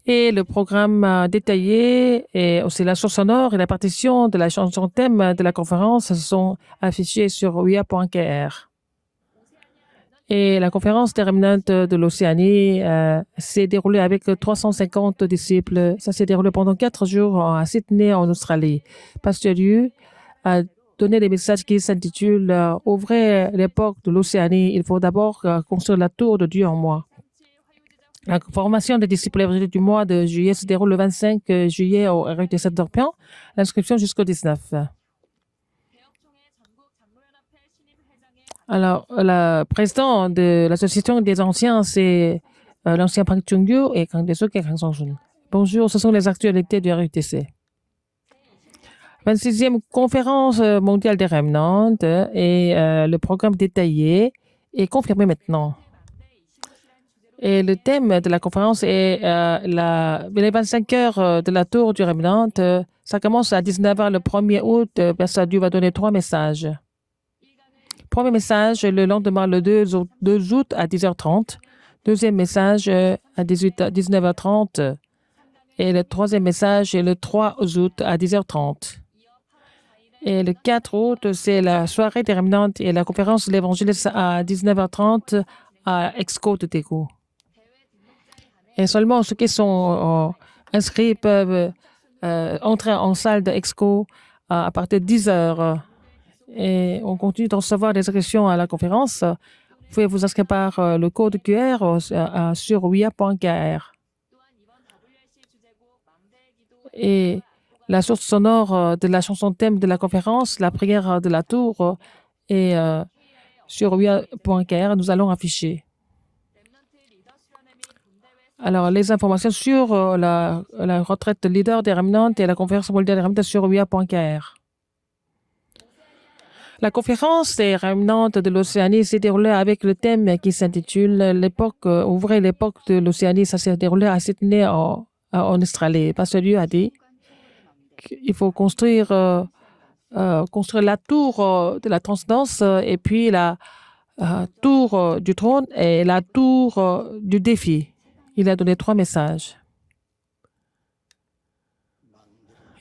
Et le programme détaillé et aussi la source sonore et la partition de la chanson thème de la conférence sont affichés sur oua.kr. Et la conférence des remnants de l'Océanie s'est déroulée avec 350 disciples. Ça s'est déroulé pendant 4 jours à Sydney, en Australie. Pasteur Liu a donné des messages qui s'intitulent Ouvrez l'époque de l'Océanie. Il faut d'abord construire la tour de Dieu en moi. La formation des disciples du mois de juillet se déroule le 25 juillet au RUTC d'Orpian. L'inscription jusqu'au 19. Alors, le président de l'association des anciens, c'est l'ancien Park Chung-gyu et Kang Dae-suk et Kang Song-sun. Bonjour, ce sont les actualités du RUTC. 26e conférence mondiale des remnants et le programme détaillé est confirmé maintenant. Et le thème de la conférence est les 25 heures de la tour du remnant. Ça commence à 19h le 1er août. Pasteur Dieu va donner 3 messages. Premier message le lendemain, le 2 août à 10h30. Deuxième message à 19h30. Et le troisième message est le 3 août à 10h30. Et le 4 août, c'est la soirée des remnants et la conférence de l'évangéliste à 19h30 à Exco de Daegu. Et seulement ceux qui sont inscrits peuvent entrer en salle d'Exco à partir de 10h. Et on continue de recevoir des inscriptions à la conférence. Vous pouvez vous inscrire par le code QR sur oua.kr. Et la source sonore de la chanson thème de la conférence, la prière de la tour, est sur oua.kr. Nous allons afficher. Alors, les informations sur la retraite de leader des remnants et la conférence mondiale des remnants sur oua.kr. La conférence des remnants de l'Océanie s'est déroulée avec le thème qui s'intitule l'époque, ouvrez l'époque de l'Océanie. Ça s'est déroulé à Sydney en Australie. Pasteur Liu a dit qu'il faut construire la tour de la transcendance et puis la tour du trône et la tour du défi. Il a donné 3 messages.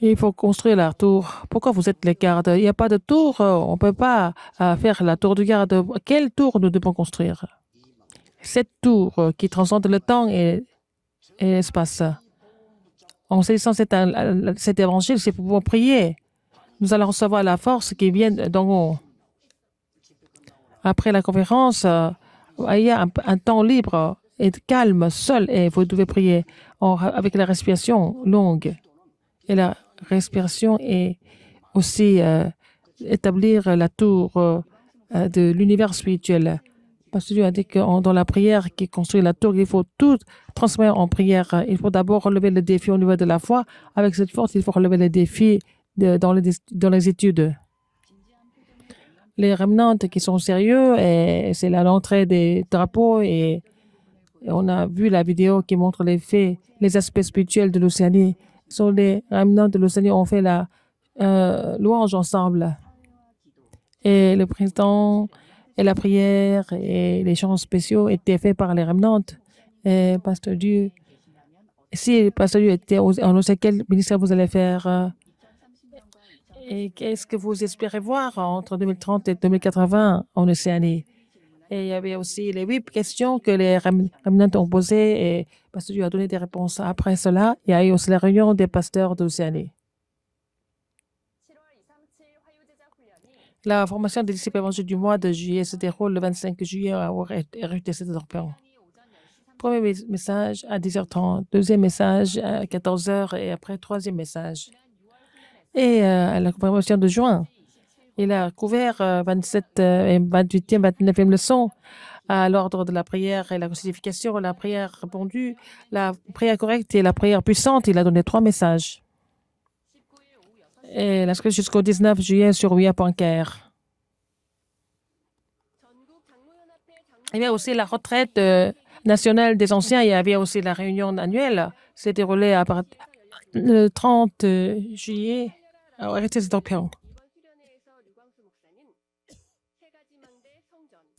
Il faut construire la tour. Pourquoi vous êtes les gardes? Il n'y a pas de tour. On ne peut pas faire la tour du garde. Quelle tour nous devons construire? Cette tour qui transcende le temps et l'espace. En saisissant cet évangile, c'est pour pouvoir prier. Nous allons recevoir la force qui vient d'en haut. Après la conférence, il y a un temps libre et calme, seul, et vous devez prier avec la respiration longue. Et la respiration est aussi établir la tour de l'univers spirituel. Parce que Dieu a dit que dans la prière qui construit la tour, il faut tout transmettre en prière. Il faut d'abord relever le défi au niveau de la foi. Avec cette force, il faut relever les défis dans les études. Les remnants qui sont sérieux, et c'est l'entrée des drapeaux et on a vu la vidéo qui montre les aspects spirituels de l'Océanie. Sur les remnants de l'Océanie, on fait la louange ensemble. Et le président et la prière et les chants spéciaux étaient faits par les remnants. Et Pasteur Dieu, si Pasteur Dieu était en Océanie, quel ministère vous allez faire? Et qu'est-ce que vous espérez voir entre 2030 et 2080 en Océanie? Et il y avait aussi les 8 questions que les remnants ont posées et Pasteur Dieu a donné des réponses. Après cela, il y a eu aussi la réunion des pasteurs d'Océanie. La formation des disciples évangéliques du mois de juillet se déroule le 25 juillet au RUTC d'Orpian. Premier message à 10h30, deuxième message à 14h et après troisième message. Et à la promotion de juin, il a couvert 27 et 28e, 29e leçon à l'ordre de la prière et la crucifixion, la prière répondue, la prière correcte et la prière puissante. Il a donné 3 messages. Et l'inscription jusqu'au 19 juillet sur oua.kr. Il y a aussi la retraite nationale des anciens. Il y avait aussi la réunion annuelle. C'est déroulé le 30 juillet au RTC d'Orpian.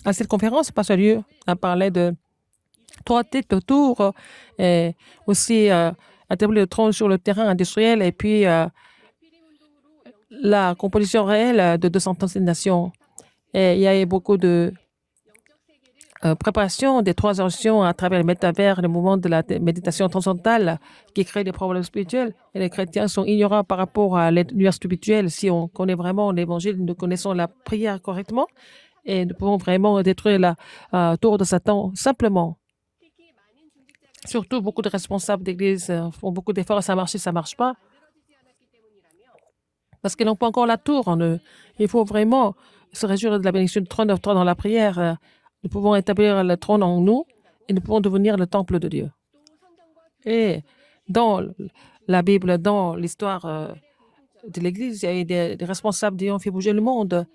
À cette conférence, Pasteur Lieu a parlé de 3 têtes autour et aussi établir le trône sur le terrain industriel et puis la composition réelle de 230 nations. Et il y a eu beaucoup de préparation des 3 actions à travers le métavers, le mouvement de la méditation transcendantale qui crée des problèmes spirituels. Et les chrétiens sont ignorants par rapport à l'univers spirituel. Si on connaît vraiment l'évangile, nous connaissons la prière correctement et nous pouvons vraiment détruire la tour de Satan simplement. Surtout, beaucoup de responsables d'église font beaucoup d'efforts et ça marche, ça ne marche pas parce qu'ils n'ont pas encore la tour en eux. Il faut vraiment se réjouir de la bénédiction du trône dans la prière. Nous pouvons établir le trône en nous et nous pouvons devenir le temple de Dieu. Et dans la Bible, dans l'histoire de l'Église, il y a eu des responsables qui ont fait bouger le monde.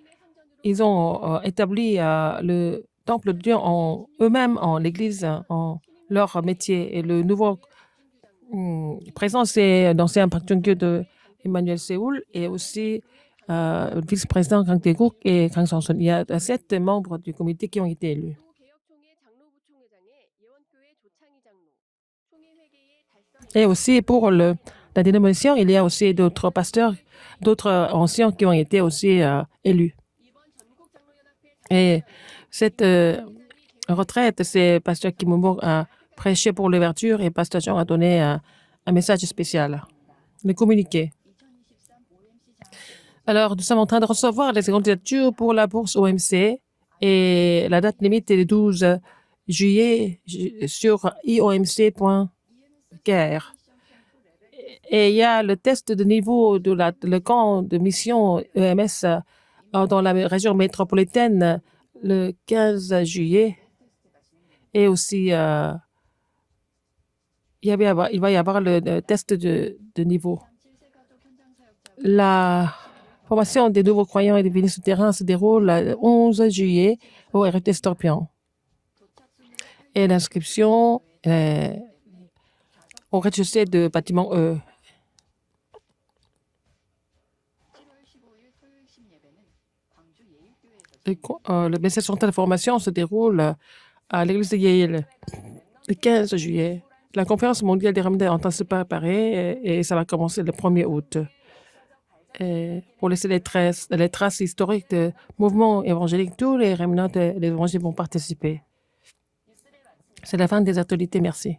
Ils ont établi le temple de Dieu en eux-mêmes, en l'Église, en leur métier. Et le nouveau président, c'est l'ancien Park de Emmanuel Séoul et aussi le vice-président Kang Tae-guk et Kang Sang-sun. Il y a 7 membres du comité qui ont été élus. Et aussi pour la dénomination, il y a aussi d'autres pasteurs, d'autres anciens qui ont été aussi élus. Et cette retraite, c'est Pasteur Kim Moon a prêché pour l'ouverture et Pasteur Jean a donné un message spécial, le communiqué. Alors, nous sommes en train de recevoir les candidatures pour la bourse OMC et la date limite est le 12 juillet sur iomc.fr. Et il y a le test de niveau de le camp de mission EMS dans la région métropolitaine le 15 juillet. Et aussi, il va y avoir le test de niveau. La formation des nouveaux croyants et des bénis souterrains se déroule le 11 juillet au RT Scorpion. Et l'inscription au rez-de-chaussée de bâtiment E. Le message central de formation se déroule à l'église de Yale le 15 juillet. La conférence mondiale des remèdes est en train de se préparer et ça va commencer le 1er août. Et pour laisser les traces historiques de mouvements évangéliques, tous les remnants de l'évangile vont participer. C'est la fin des actualités. Merci.